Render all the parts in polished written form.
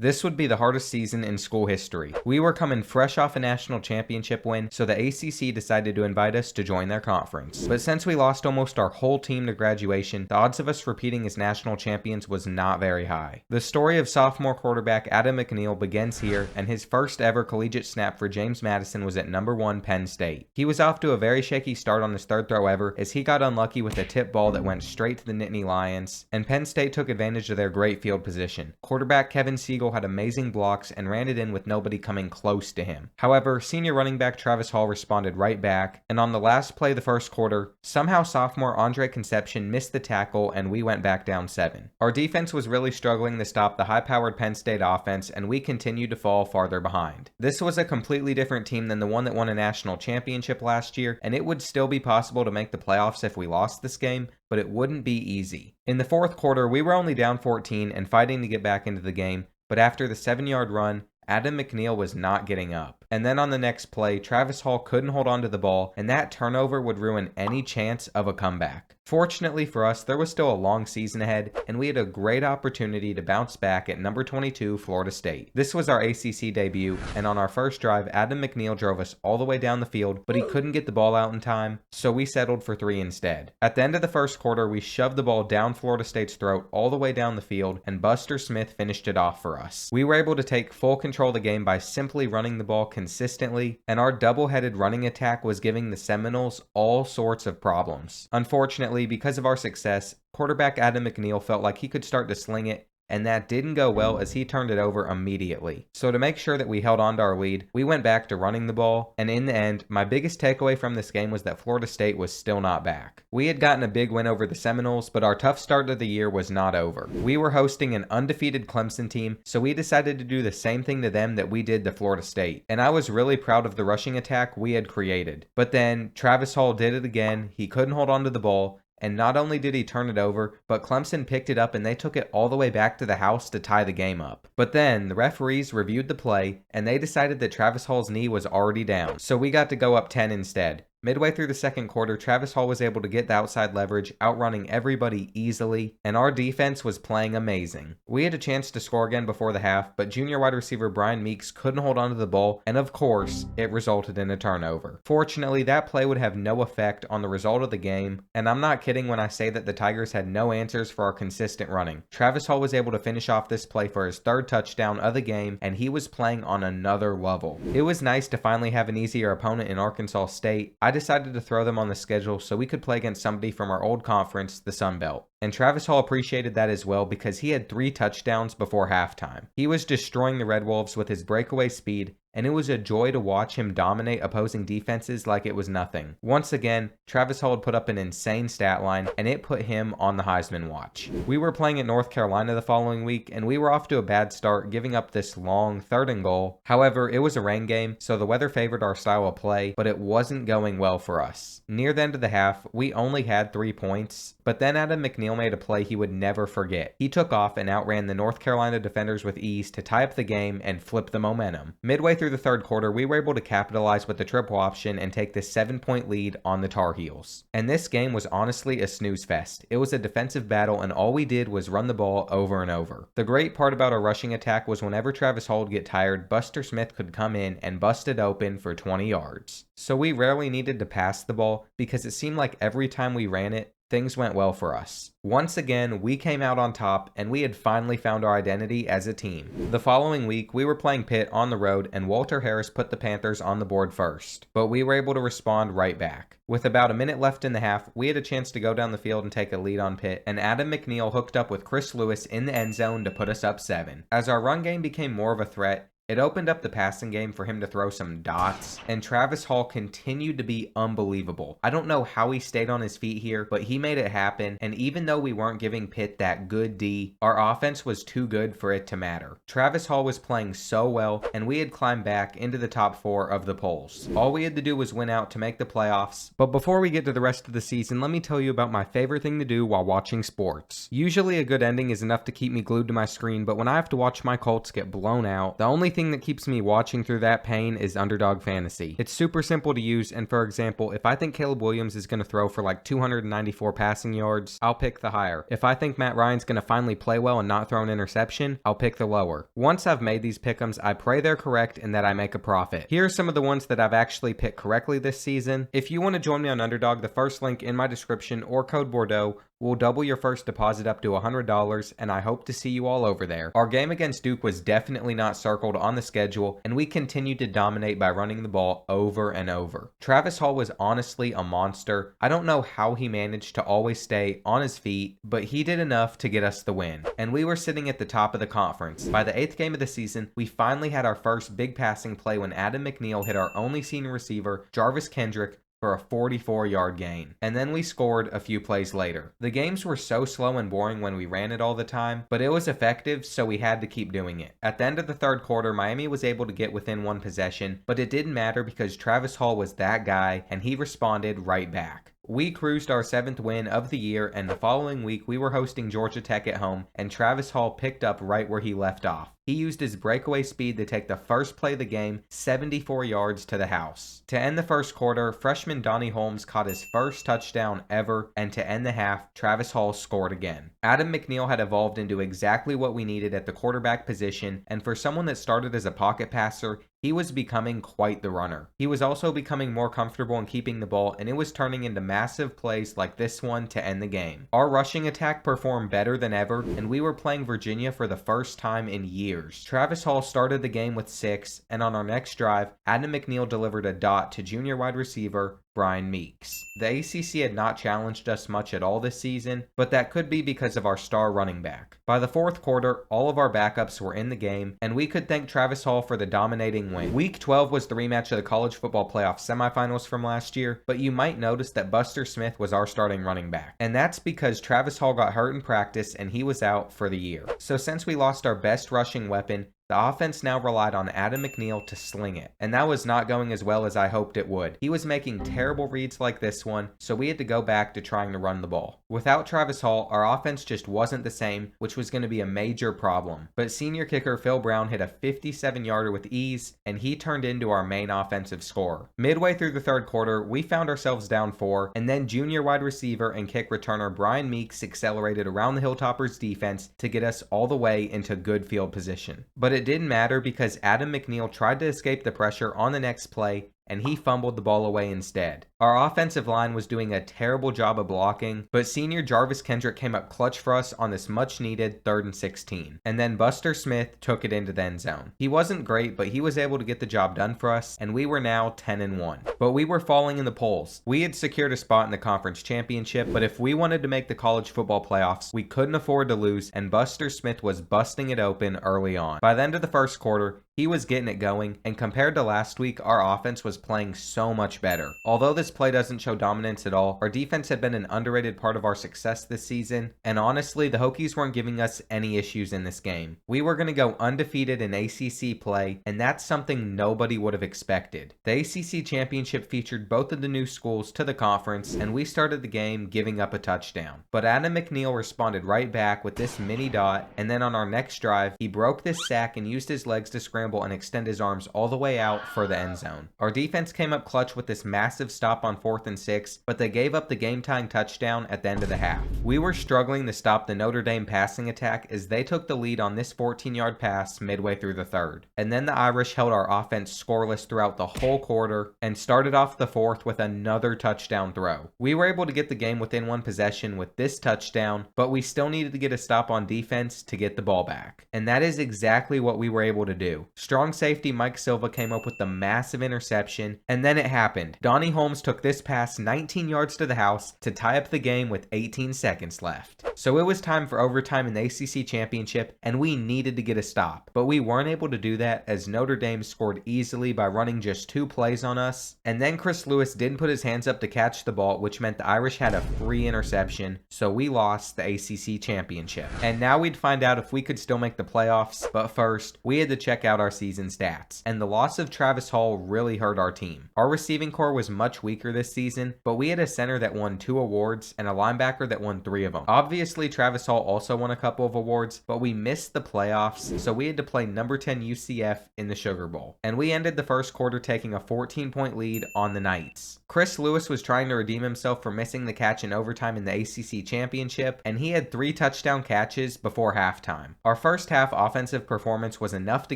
This would be the hardest season in school history. We were coming fresh off a national championship win, so the ACC decided to invite us to join their conference. But since we lost almost our whole team to graduation, the odds of us repeating as national champions was not very high. The story of sophomore quarterback Adam McNeil begins here, and his first ever collegiate snap for James Madison was at number 1 Penn State. He was off to a very shaky start on his third throw ever, as he got unlucky with a tip ball that went straight to the Nittany Lions, and Penn State took advantage of their great field position. Quarterback Kevin Siegel had amazing blocks and ran it in with nobody coming close to him. However, senior running back Travis Hall responded right back, and on the last play of the first quarter, somehow sophomore Andre Conception missed the tackle and we went back down 7. Our defense was really struggling to stop the high-powered Penn State offense, and we continued to fall farther behind. This was a completely different team than the one that won a national championship last year, and it would still be possible to make the playoffs if we lost this game, but it wouldn't be easy. In the fourth quarter, we were only down 14 and fighting to get back into the game, but after the 7-yard run, Adam McNeil was not getting up. And then on the next play, Travis Hall couldn't hold on to the ball, and that turnover would ruin any chance of a comeback. Fortunately for us, there was still a long season ahead, and we had a great opportunity to bounce back at number 22, Florida State. This was our ACC debut, and on our first drive, Adam McNeil drove us all the way down the field, but he couldn't get the ball out in time, so we settled for 3 instead. At the end of the first quarter, we shoved the ball down Florida State's throat all the way down the field, and Buster Smith finished it off for us. We were able to take full control of the game by simply running the ball consistently, and our double-headed running attack was giving the Seminoles all sorts of problems. Unfortunately, because of our success, quarterback Adam McNeil felt like he could start to sling it, and that didn't go well as he turned it over immediately. So to make sure that we held on to our lead, we went back to running the ball, and in the end, my biggest takeaway from this game was that Florida State was still not back. We had gotten a big win over the Seminoles, but our tough start to the year was not over. We were hosting an undefeated Clemson team, so we decided to do the same thing to them that we did to Florida State, and I was really proud of the rushing attack we had created. But then, Travis Hall did it again. He couldn't hold on to the ball, and not only did he turn it over, but Clemson picked it up and they took it all the way back to the house to tie the game up. But then, the referees reviewed the play, and they decided that Travis Hall's knee was already down, so we got to go up 10 instead. Midway through the second quarter, Travis Hall was able to get the outside leverage, outrunning everybody easily, and our defense was playing amazing. We had a chance to score again before the half, but junior wide receiver Brian Meeks couldn't hold on to the ball, and of course, it resulted in a turnover. Fortunately, that play would have no effect on the result of the game, and I'm not kidding when I say that the Tigers had no answers for our consistent running. Travis Hall was able to finish off this play for his 3rd touchdown of the game, and he was playing on another level. It was nice to finally have an easier opponent in Arkansas State. I decided to throw them on the schedule so we could play against somebody from our old conference, the Sun Belt. And Travis Hall appreciated that as well because he had 3 touchdowns before halftime. He was destroying the Red Wolves with his breakaway speed, and it was a joy to watch him dominate opposing defenses like it was nothing. Once again, Travis Hall had put up an insane stat line, and it put him on the Heisman watch. We were playing at North Carolina the following week, and we were off to a bad start, giving up this long 3rd and goal. However, it was a rain game, so the weather favored our style of play, but it wasn't going well for us. Near the end of the half, we only had 3 points, but then Adam McNeil made a play he would never forget. He took off and outran the North Carolina defenders with ease to tie up the game and flip the momentum. Midway through the 3rd quarter, we were able to capitalize with the triple option and take this 7-point lead on the Tar Heels. And this game was honestly a snooze fest. It was a defensive battle, and all we did was run the ball over and over. The great part about our rushing attack was whenever Travis Hall would get tired, Buster Smith could come in and bust it open for 20 yards. So we rarely needed to pass the ball because it seemed like every time we ran it, things went well for us. Once again, we came out on top, and we had finally found our identity as a team. The following week, we were playing Pitt on the road, and Walter Harris put the Panthers on the board first, but we were able to respond right back. With about a minute left in the half, we had a chance to go down the field and take a lead on Pitt, and Adam McNeil hooked up with Chris Lewis in the end zone to put us up 7. As our run game became more of a threat, it opened up the passing game for him to throw some dots, and Travis Hall continued to be unbelievable. I don't know how he stayed on his feet here, but he made it happen, and even though we weren't giving Pitt that good D, our offense was too good for it to matter. Travis Hall was playing so well, and we had climbed back into the top 4 of the polls. All we had to do was win out to make the playoffs. But before we get to the rest of the season, let me tell you about my favorite thing to do while watching sports. Usually a good ending is enough to keep me glued to my screen, but when I have to watch my Colts get blown out, the only thing thing that keeps me watching through that pain is Underdog Fantasy. It's super simple to use, and for example, if I think Caleb Williams is going to throw for like 294 passing yards, I'll pick the higher. If I think Matt Ryan's going to finally play well and not throw an interception, I'll pick the lower. Once I've made these pick'ems, I pray they're correct and that I make a profit. Here are some of the ones that I've actually picked correctly this season. If you want to join me on Underdog, the first link in my description or code Bordeaux will double your first deposit up to $100, and I hope to see you all over there. Our game against Duke was definitely not circled on the schedule, and we continued to dominate by running the ball over and over. Travis Hall was honestly a monster. I don't know how he managed to always stay on his feet, but he did enough to get us the win, and we were sitting at the top of the conference. By the 8th game of the season, we finally had our first big passing play when Adam McNeil hit our only senior receiver, Jarvis Kendrick, for a 44-yard gain. And then we scored a few plays later. The games were so slow and boring when we ran it all the time, but it was effective, so we had to keep doing it. At the end of the third quarter, Miami was able to get within one possession, but it didn't matter because Travis Hall was that guy, and he responded right back. We cruised our 7th win of the year, and the following week we were hosting Georgia Tech at home, and Travis Hall picked up right where he left off. He used his breakaway speed to take the first play of the game 74 yards to the house. To end the first quarter, freshman Donnie Holmes caught his first touchdown ever, and to end the half, Travis Hall scored again. Adam McNeil had evolved into exactly what we needed at the quarterback position, and for someone that started as a pocket passer, he was becoming quite the runner. He was also becoming more comfortable in keeping the ball, and it was turning into massive plays like this one to end the game. Our rushing attack performed better than ever, and we were playing Virginia for the first time in years. Travis Hall started the game with 6, and on our next drive, Adam McNeil delivered a dot to junior wide receiver Brian Meeks. The ACC had not challenged us much at all this season, but that could be because of our star running back. By the 4th quarter, all of our backups were in the game, and we could thank Travis Hall for the dominating win. Week 12 was the rematch of the College Football Playoff semifinals from last year, but you might notice that Buster Smith was our starting running back. And that's because Travis Hall got hurt in practice and he was out for the year. So since we lost our best rushing weapon, the offense now relied on Adam McNeil to sling it, and that was not going as well as I hoped it would. He was making terrible reads like this one, so we had to go back to trying to run the ball. Without Travis Hall, our offense just wasn't the same, which was going to be a major problem. But senior kicker Phil Brown hit a 57-yarder with ease, and he turned into our main offensive scorer. Midway through the third quarter, we found ourselves down 4, and then junior wide receiver and kick returner Brian Meeks accelerated around the Hilltoppers defense to get us all the way into good field position. But it didn't matter because Adam McNeil tried to escape the pressure on the next play, and he fumbled the ball away instead. Our offensive line was doing a terrible job of blocking, but senior Jarvis Kendrick came up clutch for us on this much needed 3rd and 16. And then Buster Smith took it into the end zone. He wasn't great, but he was able to get the job done for us, and we were now 10-1. But we were falling in the polls. We had secured a spot in the conference championship, but if we wanted to make the college football playoffs, we couldn't afford to lose, and Buster Smith was busting it open early on. By the end of the first quarter, he was getting it going, and compared to last week, our offense was playing so much better. Although this play doesn't show dominance at all, our defense had been an underrated part of our success this season, and honestly, the Hokies weren't giving us any issues in this game. We were going to go undefeated in ACC play, and that's something nobody would have expected. The ACC championship featured both of the new schools to the conference, and we started the game giving up a touchdown. But Adam McNeil responded right back with this mini dot, and then on our next drive, he broke this sack and used his legs to scramble and extend his arms all the way out for the end zone. Our defense came up clutch with this massive stop on 4th and 6, but they gave up the game-tying touchdown at the end of the half. We were struggling to stop the Notre Dame passing attack as they took the lead on this 14-yard pass midway through the 3rd. And then the Irish held our offense scoreless throughout the whole quarter and started off the 4th with another touchdown throw. We were able to get the game within one possession with this touchdown, but we still needed to get a stop on defense to get the ball back. And that is exactly what we were able to do. Strong safety Mike Silva came up with the massive interception, and then it happened. Donnie Holmes took this pass 19 yards to the house to tie up the game with 18 seconds left. So it was time for overtime in the ACC championship, and we needed to get a stop. But we weren't able to do that as Notre Dame scored easily by running just 2 plays on us, and then Chris Lewis didn't put his hands up to catch the ball, which meant the Irish had a free interception, so we lost the ACC championship. And now we'd find out if we could still make the playoffs, but first, we had to check out about our season stats, and the loss of Travis Hall really hurt our team. Our receiving core was much weaker this season, but we had a center that won 2 awards and a linebacker that won 3 of them. Obviously, Travis Hall also won a couple of awards, but we missed the playoffs, so we had to play number 10 UCF in the Sugar Bowl. And we ended the first quarter taking a 14-point lead on the Knights. Chris Lewis was trying to redeem himself for missing the catch in overtime in the ACC championship, and he had 3 touchdown catches before halftime. Our first half offensive performance was enough to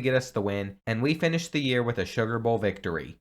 get us the win, and we finished the year with a Sugar Bowl victory.